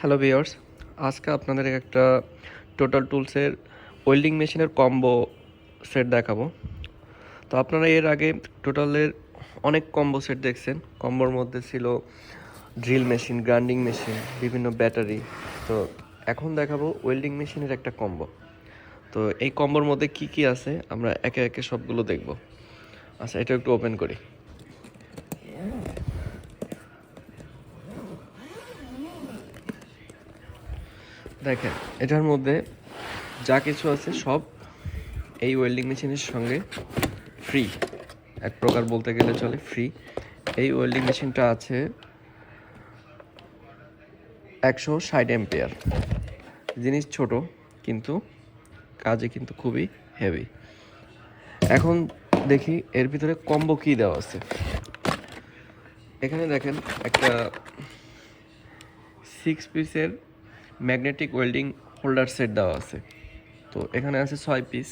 Hello viewers, আজকে আপনাদের একটা টোটাল টুলসের ওয়েল্ডিং মেশিনের কম্বো সেট দেখাবো। তো আপনারা এর আগে টোটালের অনেক কম্বো সেট দেখছেন। কম্বোর মধ্যে ছিল ড্রিল মেশিন, গ্রাইন্ডিং মেশিন, বিভিন্ন ব্যাটারি। তো এখন দেখাবো ওয়েল্ডিং মেশিনের একটা কম্বো। তো এই কম্বোর মধ্যে কি কি আছে আমরা একে একে সবগুলো দেখব। আচ্ছা, এটা একটু ওপেন করি। দেখেন, এটার মধ্যে যা কিছু আছে সব এই ওয়েল্ডিং মেশিনের সঙ্গে ফ্রি, এক প্রকার বলতে গেলে চলে ফ্রি। এই ওয়েল্ডিং মেশিনটা আছে 160 অ্যাম্পিয়ার। জিনিস ছোট কিন্তু কাজে কিন্তু খুবই হেভি। এখন দেখি এর ভিতরে কম্বো কি দেওয়া আছে। এখানে দেখেন একটা 6 পিসের ম্যাগনেটিক ওয়েল্ডিং হোল্ডার সেট দেওয়া আছে। তো এখানে আছে 6 পিস,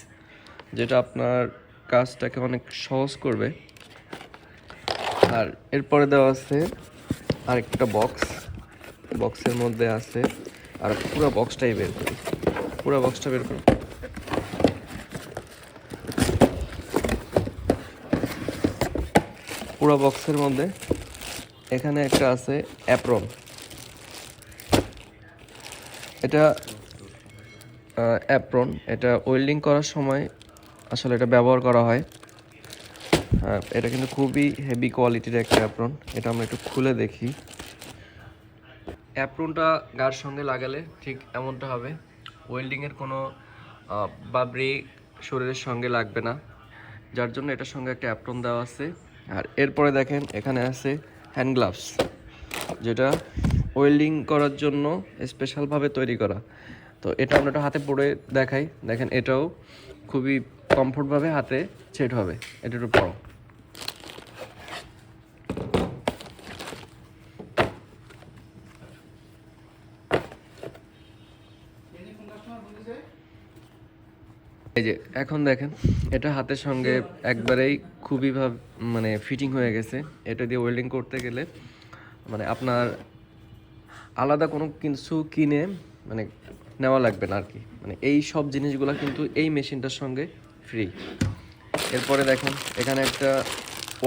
যেটা আপনার কাজটাকে অনেক সহজ করবে। আর এরপরে দেওয়া আছে আরেকটা বক্সের মধ্যে আছে, আর পুরো বক্সটাই বের করি, পুরো বক্সটা বের করি। পুরো বক্সের মধ্যে এখানে একটা আছে অ্যাপ্রন। এটা অ্যাপ্রন, এটা ওয়েল্ডিং করার সময় আসলে এটা ব্যবহার করা হয়। এটা কিন্তু খুবই হেভি কোয়ালিটির একটা অ্যাপ্রন। এটা আমরা একটু খুলে দেখি। অ্যাপ্রনটা গার সঙ্গে লাগালে ঠিক এমনটা হবে। ওয়েল্ডিংয়ের কোনো বাবরি শরীরের সঙ্গে লাগবে না, যার জন্য এটার সঙ্গে একটা অ্যাপ্রন দেওয়া আছে। আর এরপরে দেখেন এখানে আছে হ্যান্ড গ্লাভস, যেটা ওয়েল্ডিং করার জন্য স্পেশালভাবে তৈরি করা। তো এটা আমরা একটা হাতে পরে দেখাই। দেখেন, এটাও খুবই কমফোর্টভাবে হাতে সেট হবে। এটা একটু পড়ো। এই যে এখন দেখেন, এটা হাতের সঙ্গে একবারেই খুবই মানে ফিটিং হয়ে গেছে। এটা দিয়ে ওয়েল্ডিং করতে গেলে মানে আপনার আলাদা কোনো কিছু কিনে মানে নেওয়া লাগবে না আর কি। মানে এই সব জিনিসগুলো কিন্তু এই মেশিনটার সঙ্গে ফ্রি। এরপরে দেখেন এখানে একটা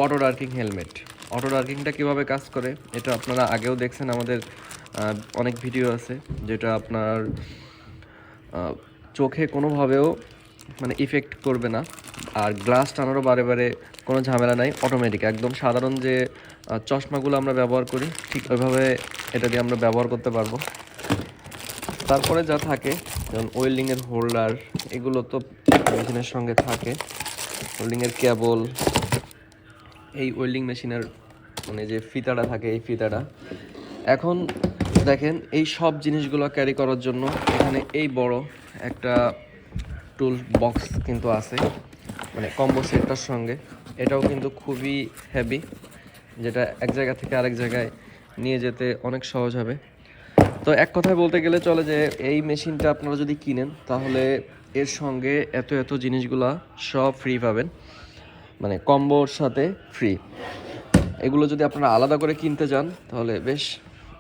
অটো ডার্কিং হেলমেট। অটো ডার্কিংটা কীভাবে কাজ করে এটা আপনারা আগেও দেখছেন, আমাদের অনেক ভিডিও আছে, যেটা আপনার চোখে কোনোভাবেও মানে ইফেক্ট করবে না। আর গ্লাস টানারও বারে বারে কোনো ঝামেলা নাই, অটোমেটিক একদম সাধারণ যে চশমাগুলো আমরা ব্যবহার করি ঠিক ওইভাবে এটা দিয়ে আমরা ব্যবহার করতে পারবো। তারপরে যা থাকে যেমন ওয়েল্ডিংয়ের হোল্ডার, এগুলো তো মেশিনের সঙ্গে থাকে। ওয়েল্ডিংয়ের কেবল, এই ওয়েল্ডিং মেশিনের মানে যে ফিতাটা থাকে এই ফিতাটা। এখন দেখেন এই সব জিনিসগুলো ক্যারি করার জন্য এখানে এই বড় একটা টুল বক্স কিন্তু আছে, মানে কম্বো সেটটার সঙ্গে। এটাও কিন্তু খুবই হেভি, যেটা এক জায়গা থেকে আরেক জায়গায় নিয়ে যেতে অনেক সহজ হবে। তো এক কথায় বলতে গেলে চলে যে এই মেশিনটা আপনারা যদি কিনেন তাহলে এর সঙ্গে এত এত জিনিসগুলা সব ফ্রি পাবেন, মানে কম্বোর সাথে ফ্রি। এগুলো যদি আপনারা আলাদা করে কিনতে যান তাহলে বেশ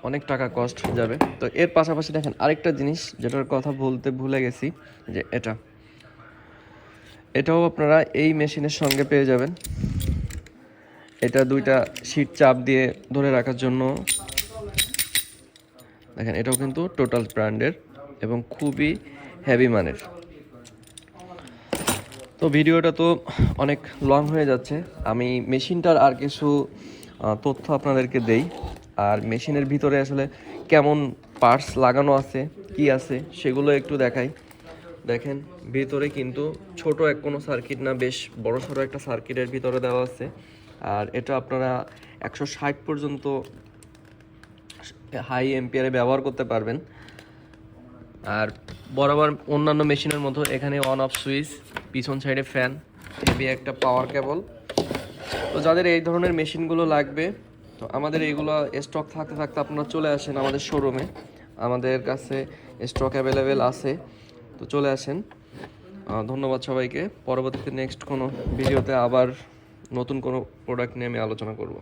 অনেক টাকা কস্ট হয়ে যাবে। তো এর পাশাপাশি দেখেন আরেকটা জিনিস যেটার কথা বলতে ভুলে গেছি, যে এটাও আপনারা এই মেশিনের সঙ্গে পেয়ে যাবেন। এটা দুইটা শীট চাপ দিয়ে ধরে রাখার জন্য। দেখেন এটাও কিন্তু টোটাল ব্র্যান্ডের এবং খুবই হেভি মানের। তো ভিডিওটা তো অনেক লং হয়ে যাচ্ছে, আমি মেশিনটার আর কিছু তথ্য আপনাদেরকে দেই। আর মেশিনের ভিতরে আসলে কেমন পার্টস লাগানো আছে, কি আছে সেগুলো একটু দেখাই। দেখেন ভিতরে কিন্তু ছোট কোনো সার্কিট না, বেশ বড় সড়ো একটা সার্কিটের ভিতরে দেওয়া আছে। আর এটা আপনারা 160 পর্যন্ত হাই এম্পিয়ারে ব্যবহার করতে পারবেন। আর বরাবর অন্যান্য মেশিনের মতো এখানে অন অফ সুইচ, পিছন সাইডে ফ্যান, হেভি একটা পাওয়ার কেবল। তো যাদের এই ধরনের মেশিনগুলো লাগবে, তো আমাদের এইগুলো স্টক থাকতে থাকতে আপনারা চলে আসেন আমাদের শোরুমে। আমাদের কাছে স্টক অ্যাভেলেবেল আছে, তো চলে আসেন। ধন্যবাদ সবাইকে। পরবর্তীতে নেক্সট কোনো ভিডিওতে আবার নতুন কোনো প্রোডাক্ট নিয়ে আমি আলোচনা করব।